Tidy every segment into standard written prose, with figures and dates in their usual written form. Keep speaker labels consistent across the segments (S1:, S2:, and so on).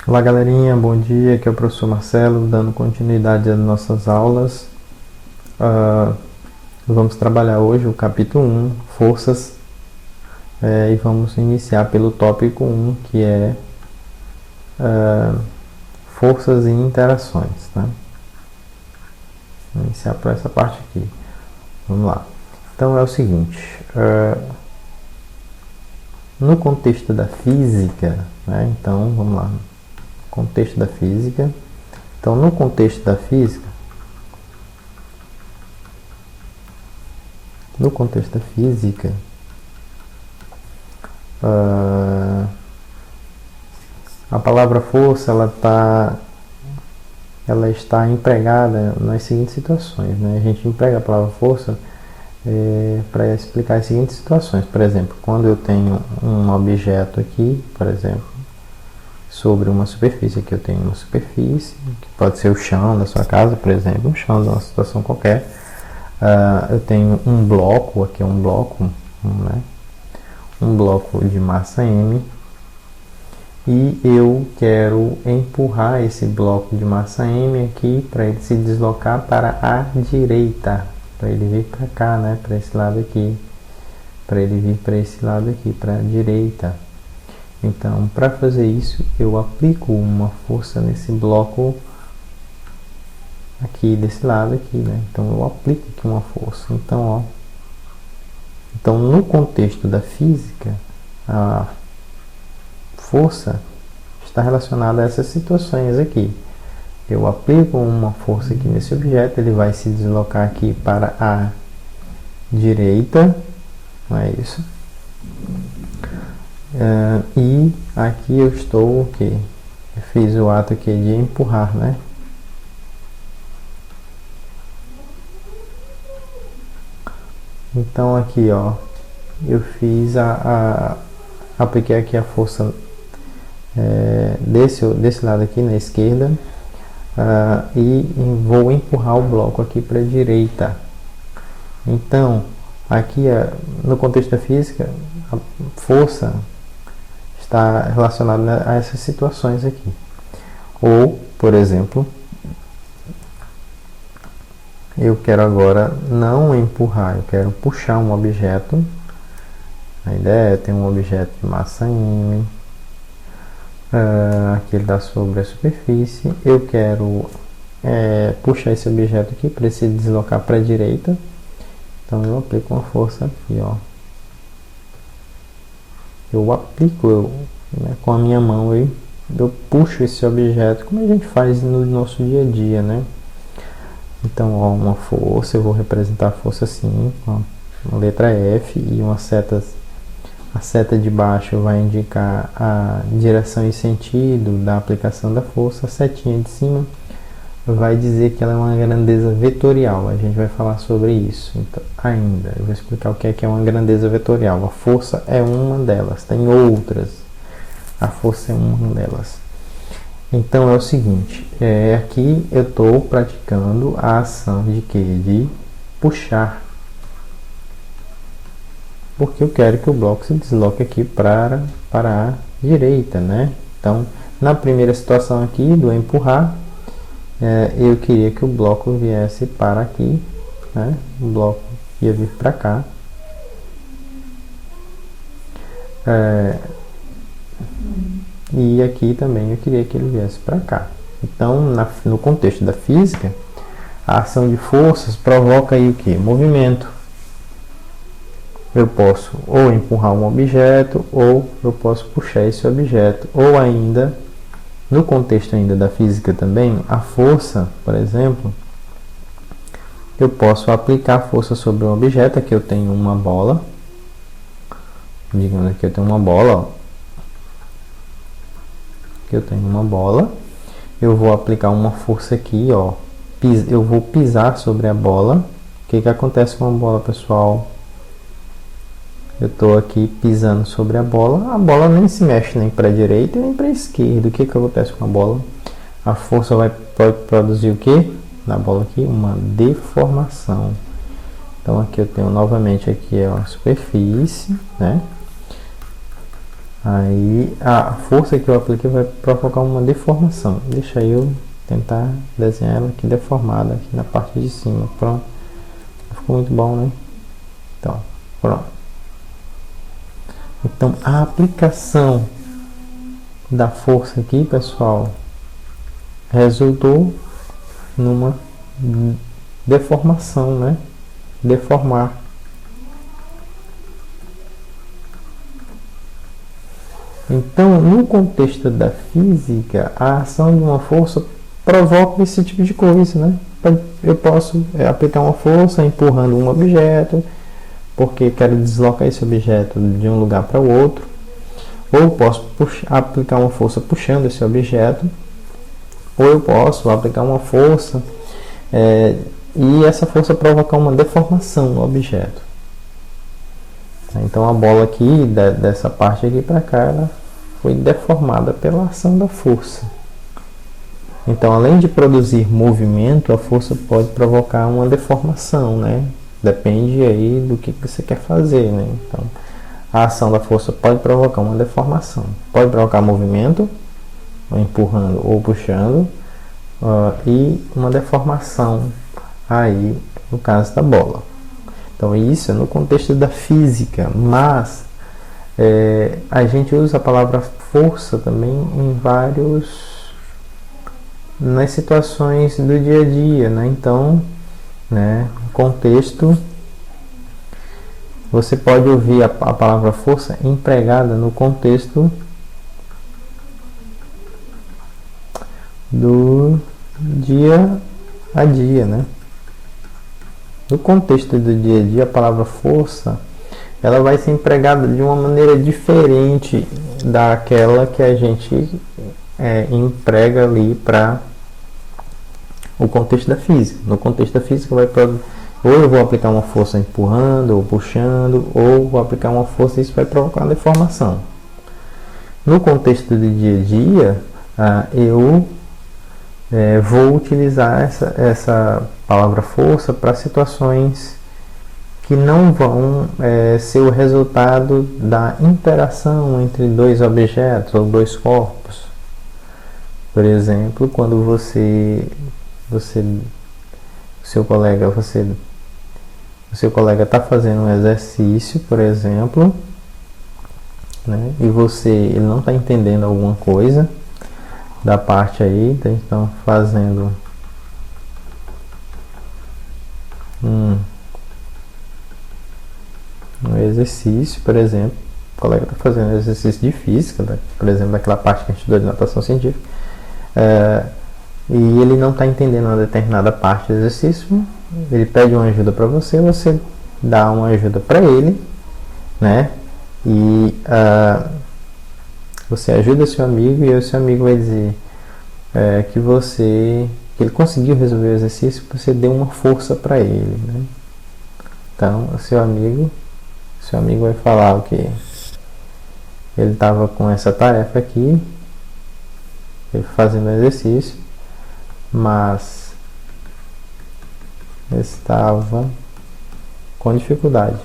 S1: Olá galerinha, bom dia, aqui é o professor Marcelo, dando continuidade às nossas aulas. Vamos trabalhar hoje o capítulo 1, forças, e vamos iniciar pelo tópico 1, que é forças e interações. Né? Vamos iniciar por essa parte aqui. Vamos lá. Então é o seguinte, no contexto da física, né? Então vamos lá, contexto da física. Então no contexto da física, a palavra força ela está empregada nas seguintes situações. Né? A gente emprega a palavra força para explicar as seguintes situações. Por exemplo, quando eu tenho um objeto aqui, por exemplo, sobre uma superfície, aqui eu tenho uma superfície, que pode ser o chão da sua casa, por exemplo, um chão de uma situação qualquer. Eu tenho um bloco, aqui é um bloco, né? Um bloco de massa M, e eu quero empurrar esse bloco de massa M aqui para ele se deslocar para a direita, para ele vir para cá, né? Para esse lado aqui, para ele vir para esse lado aqui, para a direita. Então, para fazer isso, eu aplico uma força nesse bloco aqui desse lado aqui, né? Então eu aplico aqui uma força. Então no contexto da física, a força está relacionada a essas situações aqui. Eu aplico uma força aqui nesse objeto, ele vai se deslocar aqui para a direita, não é isso? E aqui eu estou o quê? Eu fiz o ato aqui de empurrar, né? Então aqui, ó, eu fiz apliquei aqui a força desse lado aqui na esquerda, e vou empurrar o bloco aqui para a direita. Então aqui no contexto da física, a força está relacionada a essas situações aqui. Ou, por exemplo, eu quero agora não empurrar, eu quero puxar um objeto. A ideia é ter um objeto de massa M, aqui ele está sobre a superfície. Eu quero puxar esse objeto aqui para ele se deslocar para a direita. Então eu aplico uma força aqui, ó. Eu aplico né, com a minha mão, eu puxo esse objeto, como a gente faz no nosso dia a dia, né? Então, ó, uma força, eu vou representar a força assim, com a letra F e a seta de baixo vai indicar a direção e sentido da aplicação da força, a setinha de cima vai dizer que ela é uma grandeza vetorial. A gente vai falar sobre isso então, ainda. Eu vou explicar o que é uma grandeza vetorial. A força é uma delas, tem outras. A força é uma delas. Então é o seguinte, aqui eu estou praticando a ação de quê? De puxar. Porque eu quero que o bloco se desloque aqui para a direita, né? Então, na primeira situação aqui do empurrar, eu queria que o bloco viesse para aqui, né? O bloco ia vir para cá. E aqui também eu queria que ele viesse para cá. Então, no contexto da física, a ação de forças provoca aí o que? Movimento. Eu posso ou empurrar um objeto, ou eu posso puxar esse objeto. Ou ainda, no contexto ainda da física também, a força, por exemplo, eu posso aplicar força sobre um objeto. Aqui eu tenho uma bola. Digamos que eu tenho uma bola, ó. Aqui eu tenho uma bola. Eu vou aplicar uma força aqui, ó. Eu vou pisar sobre a bola. O que acontece com a bola, pessoal? Eu estou aqui pisando sobre a bola nem se mexe nem para a direita nem para a esquerda. O que acontece com a bola? A força pode produzir o que? Na bola aqui, uma deformação. Então aqui eu tenho novamente aqui a superfície, né? Aí a força que eu apliquei vai provocar uma deformação. Deixa eu tentar desenhar ela aqui deformada aqui na parte de cima. Pronto. Ficou muito bom, né? Então, pronto. Então a aplicação da força aqui, pessoal, resultou numa deformação, né? Deformar. Então, no contexto da física, a ação de uma força provoca esse tipo de coisa, né? Eu posso aplicar uma força empurrando um objeto, porque quero deslocar esse objeto de um lugar para o outro, ou posso aplicar uma força puxando esse objeto, ou eu posso aplicar uma força e essa força provocar uma deformação no objeto. Então a bola aqui, dessa parte aqui para cá, ela foi deformada pela ação da força. Então, além de produzir movimento, a força pode provocar uma deformação, né? Depende aí do que você quer fazer, né? Então, a ação da força pode provocar uma deformação. Pode provocar movimento, empurrando ou puxando, e uma deformação aí, no caso da bola. Então isso é no contexto da física, mas a gente usa a palavra força também nas situações do dia a dia, né? Então, né, contexto, você pode ouvir a palavra força empregada no contexto do dia a dia, né? No contexto do dia a dia, a palavra força, ela vai ser empregada de uma maneira diferente daquela que a gente emprega ali para o contexto da física. No contexto da física, ou eu vou aplicar uma força empurrando ou puxando, ou vou aplicar uma força e isso vai provocar uma deformação. No contexto do dia a dia, eu vou utilizar essa palavra força para situações que não vão ser o resultado da interação entre dois objetos ou dois corpos. Por exemplo, quando o seu colega está fazendo um exercício, por exemplo, né, e ele não está entendendo alguma coisa da parte aí, então fazendo um exercício, por exemplo, o colega está fazendo um exercício de física, né, por exemplo, daquela parte que a gente estudou de natação científica, e ele não está entendendo uma determinada parte do exercício, ele pede uma ajuda para você, você dá uma ajuda para ele, né, e você ajuda seu amigo e o seu amigo vai dizer que ele conseguiu resolver o exercício, você deu uma força para ele, né? Então, o seu amigo vai falar o que ele estava com essa tarefa aqui, ele fazendo o exercício, mas estava com dificuldade.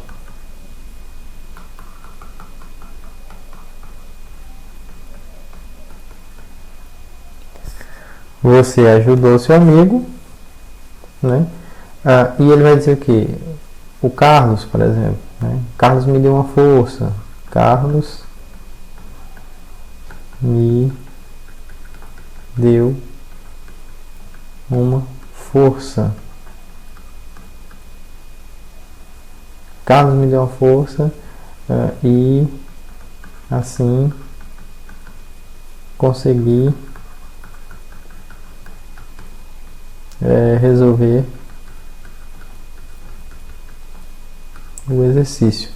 S1: Você ajudou seu amigo, né? E ele vai dizer o quê? O Carlos, por exemplo, né? Carlos me deu uma força. Carlos me deu uma força. Carlos me deu uma força e assim consegui resolver o exercício.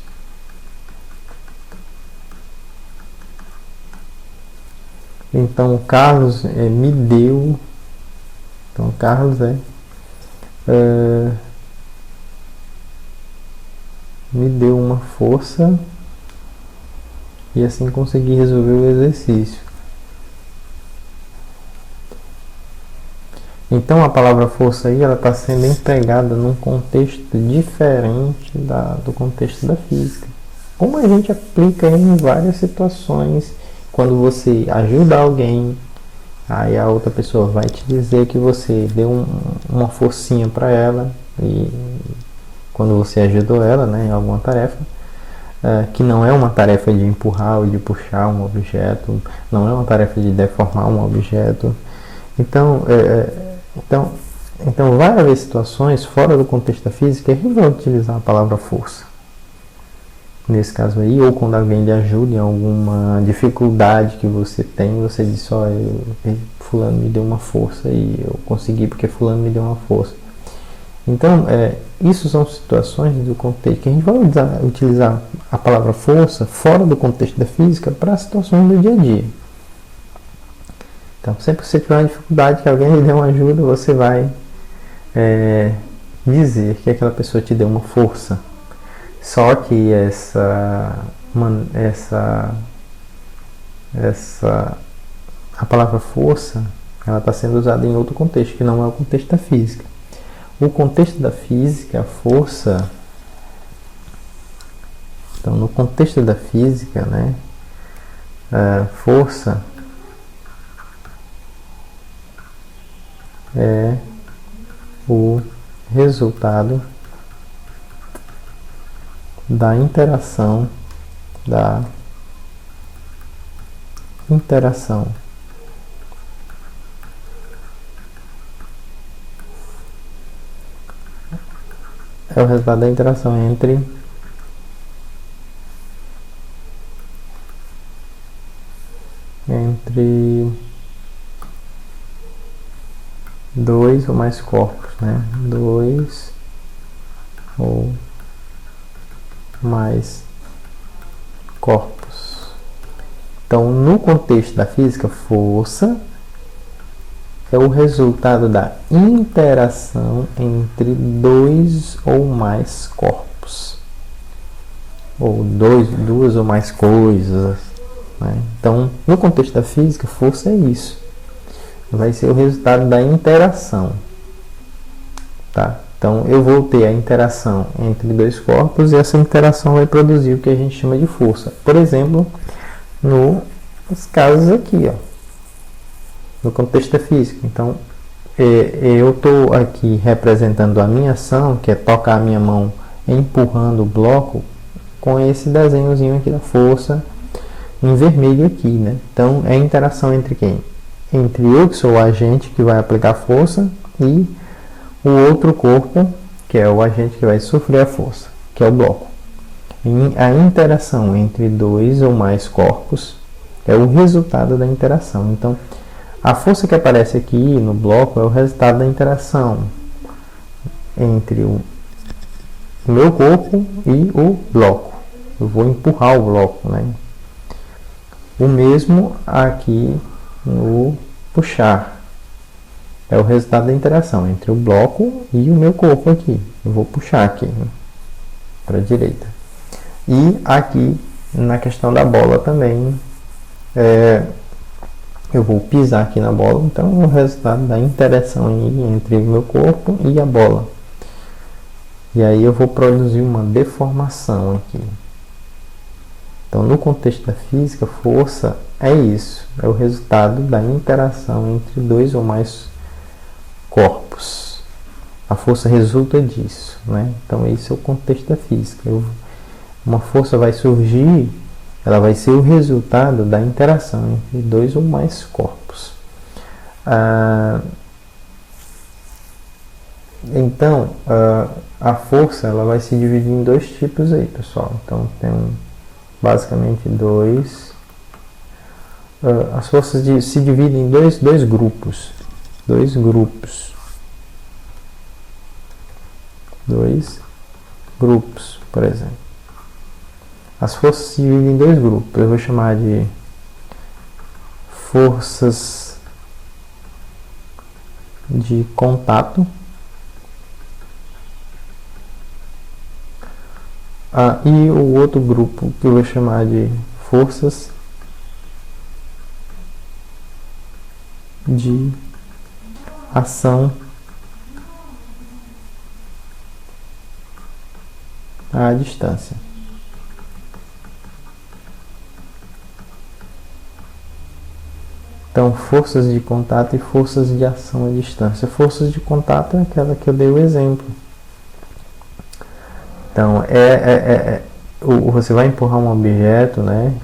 S1: Então, Carlos me deu. Então, Carlos me deu uma força e assim consegui resolver o exercício. Então a palavra força aí ela está sendo empregada num contexto diferente do contexto da física. como a gente aplica em várias situações. Quando você ajuda alguém, aí a outra pessoa vai te dizer que você deu uma forcinha para ela, e quando você ajudou ela, né, em alguma tarefa, que não é uma tarefa de empurrar ou de puxar um objeto, não é uma tarefa de deformar um objeto. Então vai haver situações fora do contexto da física que a gente vai utilizar a palavra força. Nesse caso aí, ou quando alguém lhe ajuda em alguma dificuldade que você tem, você diz, fulano me deu uma força e eu consegui porque fulano me deu uma força. Então, isso são situações do contexto que a gente vai utilizar a palavra força fora do contexto da física para situações do dia a dia. Então, sempre que você tiver uma dificuldade, que alguém lhe dê uma ajuda, você vai dizer que aquela pessoa te deu uma força. Só que a palavra força, ela está sendo usada em outro contexto, que não é o contexto da física. O contexto da física, a força. Então, no contexto da física, né, a força é o resultado da interação é o resultado da interação entre dois ou mais corpos, né? Dois ou mais corpos. Então, no contexto da física, força é o resultado da interação entre dois ou mais corpos, ou duas ou mais coisas, né? Então, no contexto da física, força é isso. Vai ser o resultado da interação, tá? Então, eu vou ter a interação entre dois corpos e essa interação vai produzir o que a gente chama de força. Por exemplo, nos casos aqui, ó, no contexto da física. Então, eu estou aqui representando a minha ação, que é tocar a minha mão empurrando o bloco, com esse desenhozinho aqui da força em vermelho aqui, né? Então, é a interação entre quem? Entre eu, que sou o agente que vai aplicar força, e o outro corpo, que é o agente que vai sofrer a força, que é o bloco. E a interação entre dois ou mais corpos é o resultado da interação. Então, a força que aparece aqui no bloco é o resultado da interação entre o meu corpo e o bloco. Eu vou empurrar o bloco, né? O mesmo aqui no puxar. É o resultado da interação entre o bloco e o meu corpo aqui. Eu vou puxar aqui, né, para a direita. E aqui na questão da bola também, eu vou pisar aqui na bola, então é o resultado da interação entre o meu corpo e a bola. E aí eu vou produzir uma deformação aqui. Então, no contexto da física, força é isso, é o resultado da interação entre dois ou mais corpos. A força resulta disso, né? Então, esse é o contexto da física. Uma força vai surgir, ela vai ser o resultado da interação entre dois ou mais corpos. Então, a força ela vai se dividir em dois tipos aí, pessoal. Então, tem basicamente dois. As forças se dividem em dois grupos. Dois grupos, por exemplo. As forças se dividem em dois grupos. Eu vou chamar de forças de contato. E o outro grupo que eu vou chamar de forças de ação à distância. Então, forças de contato e forças de ação à distância. Forças de contato é aquela que eu dei o exemplo. Então, você vai empurrar um objeto, né?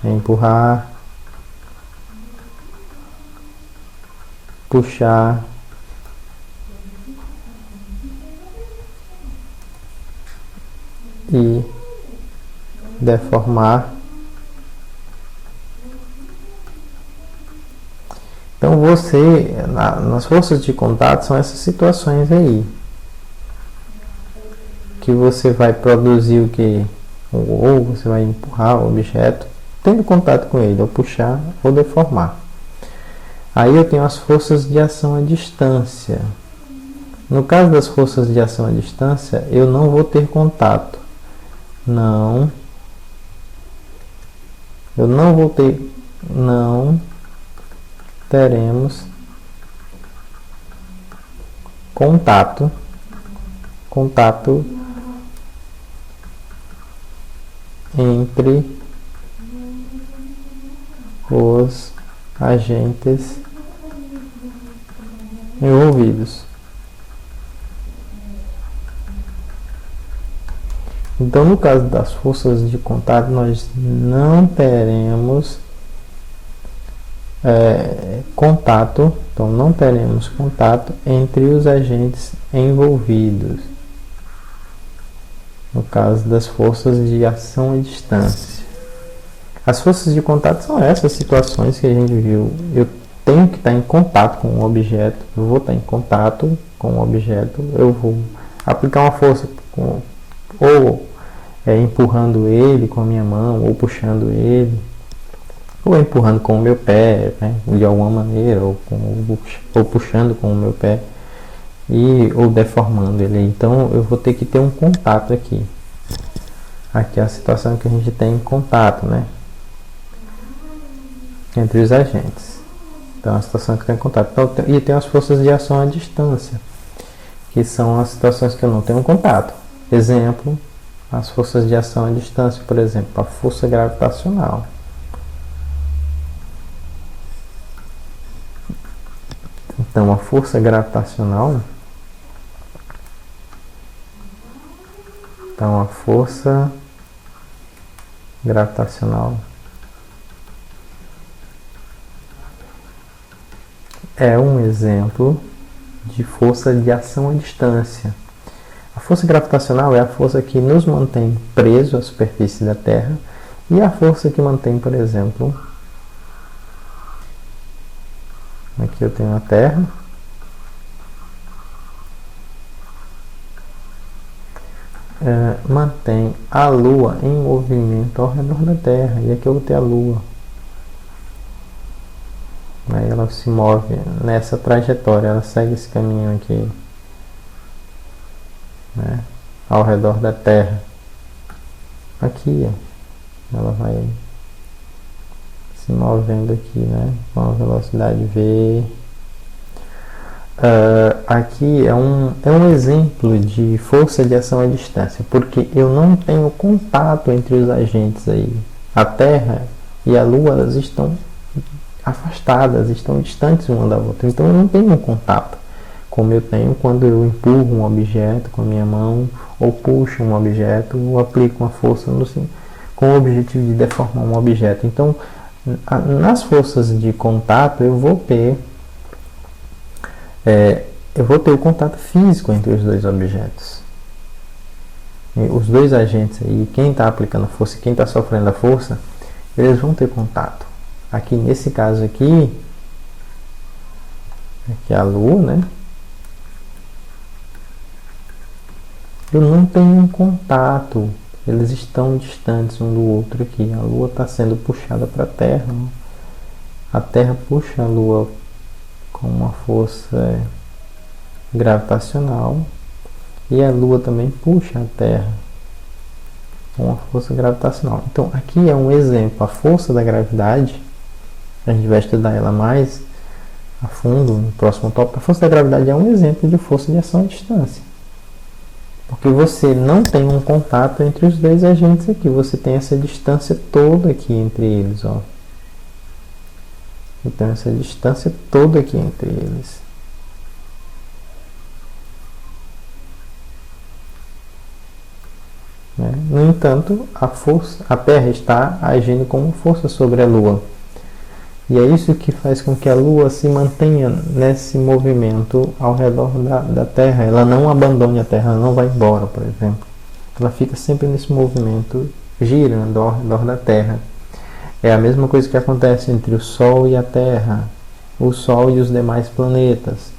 S1: Empurrar, puxar, e deformar. Então nas forças de contato são essas situações aí que você vai produzir o que? Ou você vai empurrar o objeto tendo contato com ele, ou puxar ou deformar. Aí eu tenho as forças de ação à distância. No caso das forças de ação à distância, eu não vou ter contato. Não teremos contato entre os agentes envolvidos. Então, no caso das forças de contato, nós não teremos contato, então não teremos contato entre os agentes envolvidos. No caso das forças de ação à distância. As forças de contato são essas situações que a gente viu. Eu tenho que estar em contato com um objeto, eu vou estar em contato com um objeto, eu vou aplicar uma força ou empurrando ele com a minha mão, ou puxando ele, ou empurrando com o meu pé, né, de alguma maneira, ou puxando com o meu pé, ou deformando ele. Então eu vou ter que ter um contato aqui. Aqui é a situação que a gente tem contato, né, entre os agentes. Então, a situação que tem contato. Então, e tem as forças de ação à distância, que são as situações que eu não tenho contato. Exemplo, as forças de ação à distância, por exemplo, a força gravitacional. Então, a força gravitacional. Então, a força gravitacional é um exemplo de força de ação à distância. A força gravitacional é a força que nos mantém presos à superfície da Terra, e a força que mantém, por exemplo, aqui eu tenho a Terra, mantém a Lua em movimento ao redor da Terra. E aqui eu vou ter a Lua. Aí ela se move nessa trajetória, ela segue esse caminho aqui, né, ao redor da Terra. Aqui, ó, ela vai se movendo aqui, né, com a velocidade V. Aqui é um exemplo de força de ação à distância, porque eu não tenho contato entre os agentes aí. A Terra e a Lua, elas estão afastadas, estão distantes uma da outra, então eu não tenho um contato como eu tenho quando eu empurro um objeto com a minha mão, ou puxo um objeto, ou aplico uma força com o objetivo de deformar um objeto. Então, nas forças de contato eu vou ter o contato físico entre os dois objetos. Os dois agentes aí, quem está aplicando a força e quem está sofrendo a força, eles vão ter contato. Aqui nesse caso aqui é a Lua, né? Eu não tenho um contato, eles estão distantes um do outro aqui. A Lua está sendo puxada para a Terra, né? A Terra puxa a Lua com uma força gravitacional, e a Lua também puxa a Terra com uma força gravitacional. Então aqui é um exemplo, a força da gravidade. A gente vai estudar ela mais a fundo no próximo tópico. A força da gravidade é um exemplo de força de ação à distância, porque você não tem um contato entre os dois agentes aqui, você tem essa distância toda aqui entre eles, ó. Então essa distância toda aqui entre eles. Né? No entanto, a Terra está agindo como força sobre a Lua. E é isso que faz com que a Lua se mantenha nesse movimento ao redor da Terra. Ela não abandone a Terra, ela não vai embora, por exemplo. Ela fica sempre nesse movimento, girando ao redor da Terra. É a mesma coisa que acontece entre o Sol e a Terra, o Sol e os demais planetas.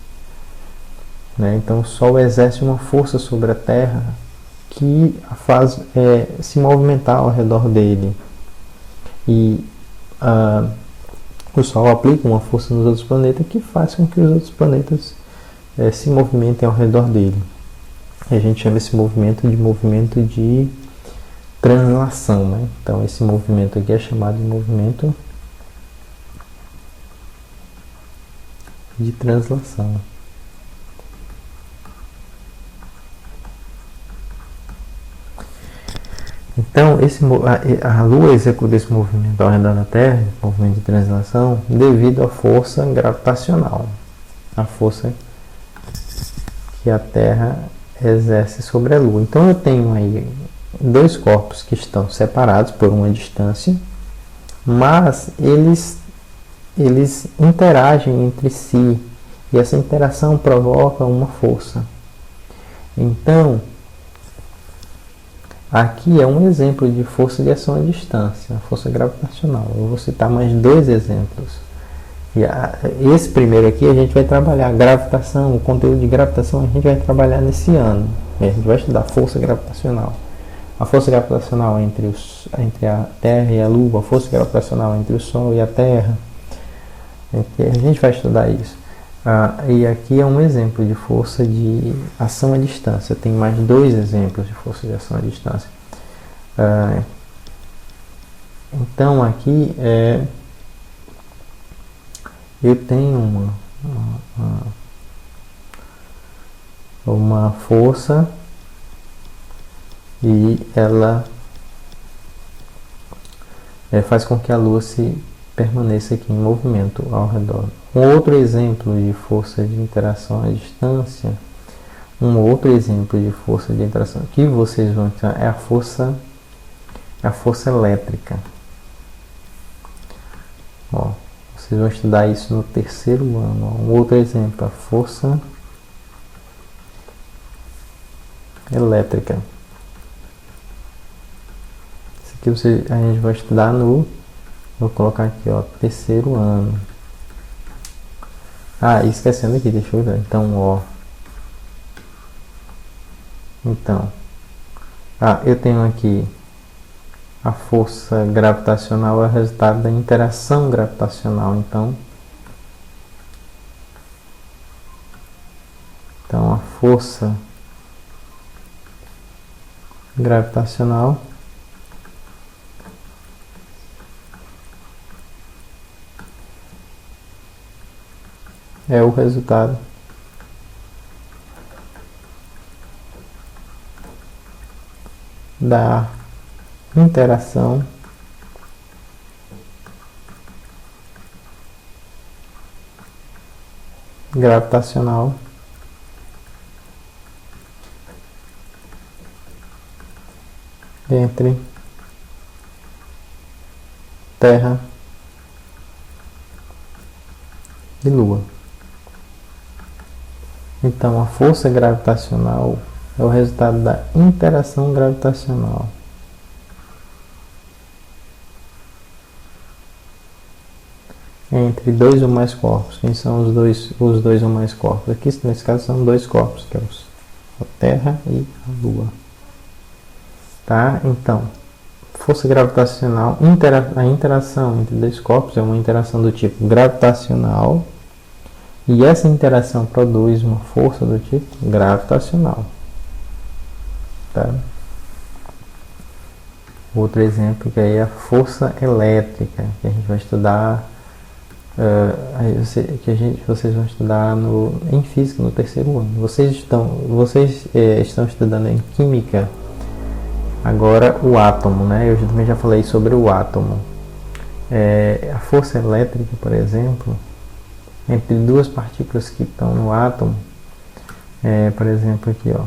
S1: Né? Então o Sol exerce uma força sobre a Terra que a faz se movimentar ao redor dele. E o Sol aplica uma força nos outros planetas que faz com que os outros planetas se movimentem ao redor dele. E a gente chama esse movimento de translação. Né? Então esse movimento aqui é chamado de movimento de translação. Então, a Lua executa esse movimento ao redor da Terra, movimento de translação, devido à força gravitacional, a força que a Terra exerce sobre a Lua. Então, eu tenho aí dois corpos que estão separados por uma distância, mas eles interagem entre si, e essa interação provoca uma força. Então, aqui é um exemplo de força de ação à distância, a força gravitacional. Eu vou citar mais dois exemplos. Esse primeiro aqui a gente vai trabalhar gravitação, o conteúdo de gravitação a gente vai trabalhar nesse ano. A gente vai estudar força gravitacional. A força gravitacional entre a Terra e a Lua, a força gravitacional entre o Sol e a Terra. A gente vai estudar isso. E aqui é um exemplo de força de ação à distância. Tem mais dois exemplos de força de ação à distância. Então aqui eu tenho uma força e ela faz com que a Lua se permaneça aqui em movimento ao redor. Um outro exemplo de força de interação à distância, um outro exemplo de força de interação que vocês vão ter é a força elétrica. Vocês vão estudar isso no terceiro ano. Um outro exemplo, a força elétrica. Isso aqui a gente vai estudar vou colocar aqui, terceiro ano. Esquecendo aqui, deixa eu ver. Então, eu tenho aqui a força gravitacional é o resultado da interação gravitacional. Então a força gravitacional é o resultado da interação gravitacional entre Terra e Lua. Então, a força gravitacional é o resultado da interação gravitacional entre dois ou mais corpos. Quem são os dois ou mais corpos? Aqui, nesse caso, são dois corpos, que é a Terra e a Lua. Tá? Então, força gravitacional, a interação entre dois corpos é uma interação do tipo gravitacional, e essa interação produz uma força do tipo gravitacional. Tá? Outro exemplo que aí é a força elétrica, que a gente vai estudar, vocês vão estudar em física no terceiro ano. Vocês estão estudando em química agora o átomo, né? Eu também já falei sobre o átomo. A força elétrica, por exemplo, entre duas partículas que estão no átomo, por exemplo, aqui, ó,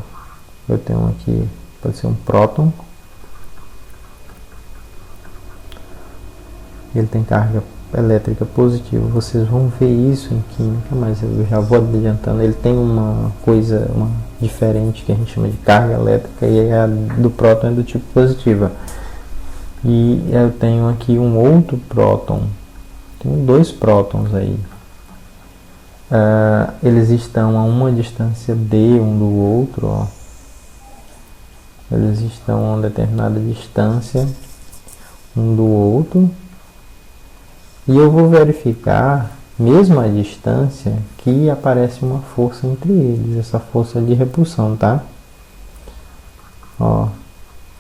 S1: eu tenho aqui, pode ser um próton, ele tem carga elétrica positiva. Vocês vão ver isso em química, mas eu já vou adiantando. Ele tem uma coisa diferente que a gente chama de carga elétrica, e a do próton é do tipo positiva. E eu tenho aqui um outro próton, tenho dois prótons aí. Eles estão a uma distância d um do outro, ó. Eles estão a uma determinada distância um do outro. E eu vou verificar, mesmo a distância, que aparece uma força entre eles, essa força de repulsão, tá? Ó,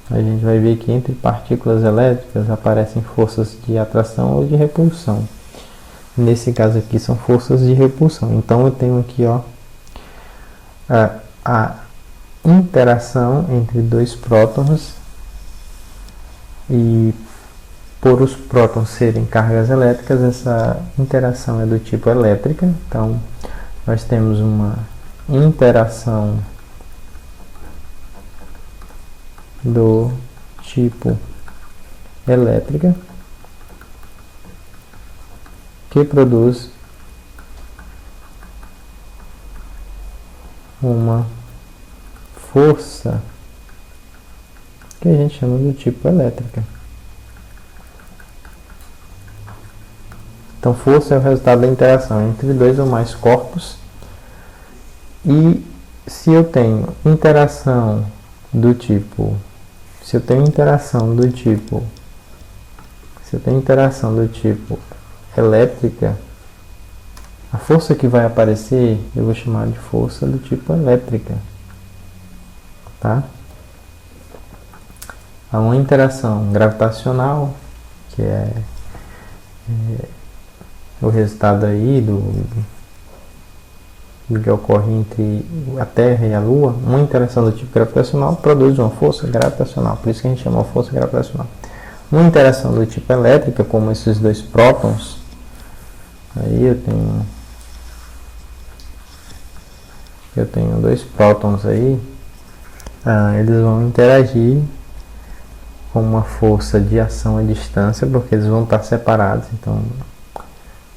S1: a gente vai ver que entre partículas elétricas aparecem forças de atração ou de repulsão. Nesse caso aqui são forças de repulsão. Então eu tenho aqui, ó, a interação entre dois prótons, e por os prótons serem cargas elétricas, essa interação é do tipo elétrica. Então, nós temos uma interação do tipo elétrica que produz uma força que a gente chama do tipo elétrica. Então, força é o resultado da interação entre dois ou mais corpos. E se eu tenho interação do tipo, elétrica, a força que vai aparecer eu vou chamar de força do tipo elétrica, tá? Há uma interação gravitacional, que é o resultado aí do que ocorre entre a Terra e a Lua. Uma interação do tipo gravitacional produz uma força gravitacional, por isso que a gente chama de força gravitacional. Uma interação do tipo elétrica, como esses dois prótons, aí eu tenho dois prótons aí, eles vão interagir com uma força de ação à distância, porque eles vão estar separados, então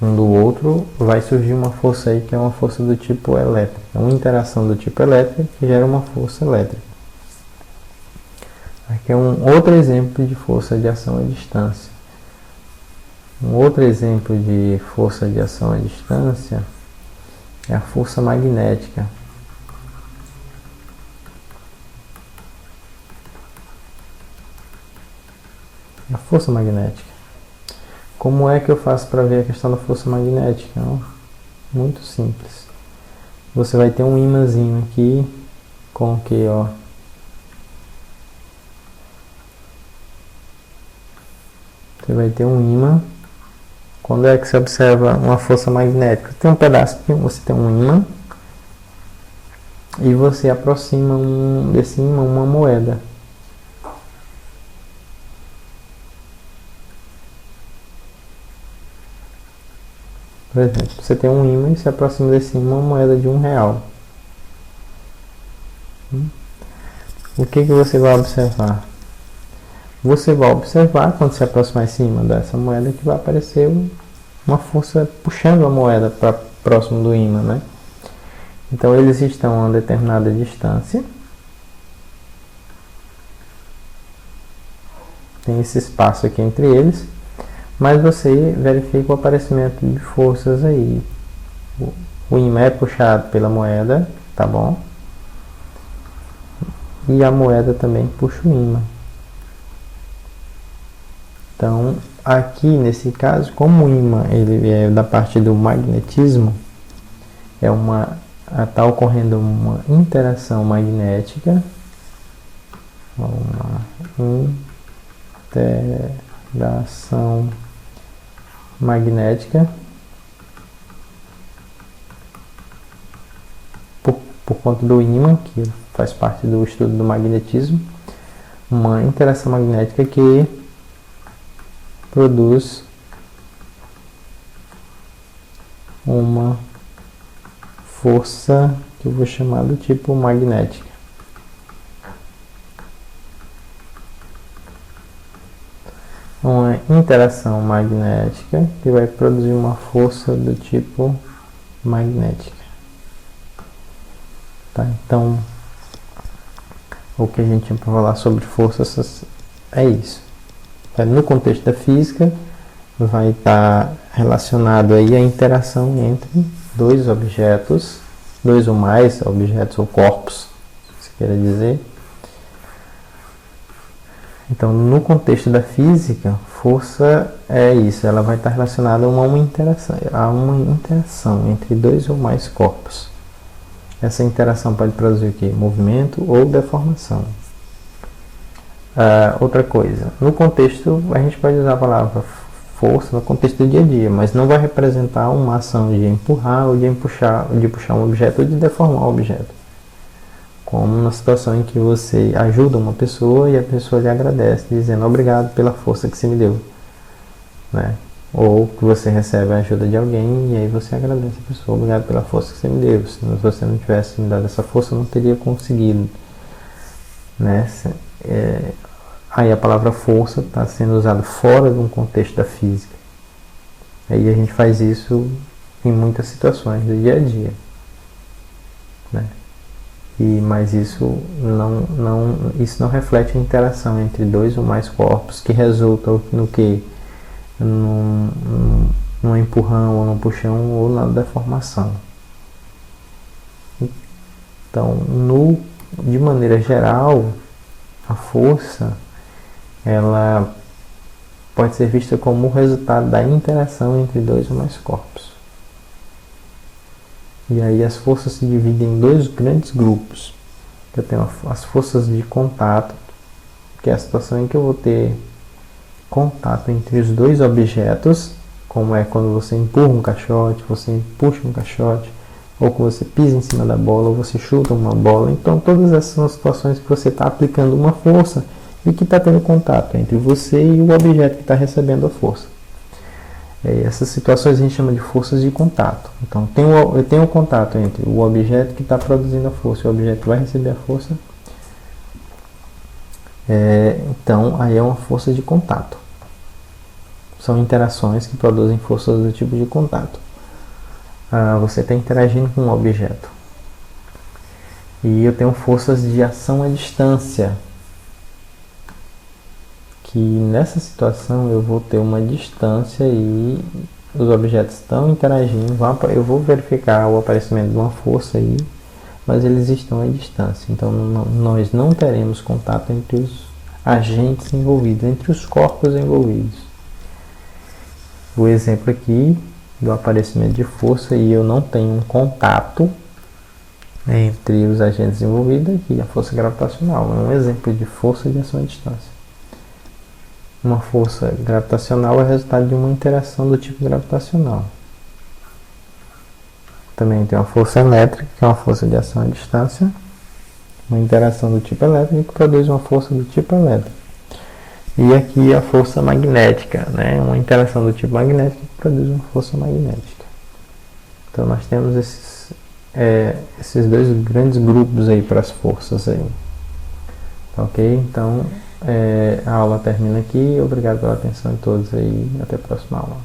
S1: um do outro vai surgir uma força aí que é uma força do tipo elétrica, uma interação do tipo elétrico que gera uma força elétrica. Aqui é um outro exemplo de força de ação à distância. Um outro exemplo de força de ação à distância é a força magnética. A força magnética. Como é que eu faço para ver a questão da força magnética? Não? Muito simples. Você vai ter um ímãzinho aqui com o que, ó? Você vai ter um ímã. Quando é que você observa uma força magnética? Tem um pedaço, você tem um ímã e você aproxima desse ímã uma moeda. Por exemplo, você tem um ímã e se aproxima desse ímã uma moeda de R$1. O que você vai observar? Você vai observar, quando se aproximar esse ímã dessa moeda, que vai aparecer uma força puxando a moeda para próximo do ímã, né? Então eles estão a uma determinada distância. Tem esse espaço aqui entre eles. Mas você verifica o aparecimento de forças aí. O ímã é puxado pela moeda, tá bom? E a moeda também puxa o ímã. Então, aqui nesse caso, como o ímã ele é da parte do magnetismo, está ocorrendo uma interação magnética, uma interação magnética por conta do ímã, que faz parte do estudo do magnetismo, uma interação magnética que produz uma força que eu vou chamar do tipo magnética. Uma interação magnética que vai produzir uma força do tipo magnética. Tá? Então, o que a gente tinha para falar sobre forças é isso. No contexto da física, vai estar relacionado aí a interação entre dois objetos, dois ou mais objetos ou corpos, se queira dizer. Então, no contexto da física, força é isso, ela vai estar relacionada a uma interação entre dois ou mais corpos. Essa interação pode produzir o quê? Movimento ou deformação. Outra coisa, no contexto, a gente pode usar a palavra força no contexto do dia a dia, mas não vai representar uma ação de empurrar ou de puxar um objeto ou de deformar um objeto. Como na situação em que você ajuda uma pessoa e a pessoa lhe agradece, dizendo obrigado pela força que você me deu, né? Ou que você recebe a ajuda de alguém e aí você agradece a pessoa, obrigado pela força que você me deu. Se você não tivesse me dado essa força, eu não teria conseguido, né? Aí a palavra força está sendo usada fora de um contexto da física. Aí a gente faz isso em muitas situações do dia a dia, né? Mas isso não reflete a interação entre dois ou mais corpos que resulta no que? Num empurrão ou num puxão ou na deformação. Então, de maneira geral, a força ela pode ser vista como o resultado da interação entre dois ou mais corpos. E aí as forças se dividem em dois grandes grupos. Eu tenho as forças de contato, que é a situação em que eu vou ter contato entre os dois objetos, como é quando você empurra um caixote, você puxa um caixote, ou que você pisa em cima da bola, ou você chuta uma bola. Então todas essas são situações que você está aplicando uma força e que está tendo contato entre você e o objeto que está recebendo a força. Essas situações a gente chama de forças de contato. Então eu tenho o contato entre o objeto que está produzindo a força e o objeto que vai receber a força. Então aí é uma força de contato. São interações que produzem forças do tipo de contato. Você está interagindo com um objeto. E eu tenho forças de ação à distância. Que nessa situação eu vou ter uma distância e os objetos estão interagindo. Eu vou verificar o aparecimento de uma força aí, mas eles estão à distância. Então nós não teremos contato entre os agentes envolvidos, entre os corpos envolvidos. O exemplo aqui do aparecimento de força e eu não tenho um contato entre os agentes envolvidos aqui, a força gravitacional. É um exemplo de força de ação à distância. Uma força gravitacional é resultado de uma interação do tipo gravitacional. Também tem uma força elétrica, que é uma força de ação à distância. Uma interação do tipo elétrico que produz uma força do tipo elétrico. E aqui a força magnética, né? Uma interação do tipo magnético que produz uma força magnética. Então nós temos esses dois grandes grupos aí para as forças aí. Ok? Então a aula termina aqui. Obrigado pela atenção de todos aí. Até a próxima aula.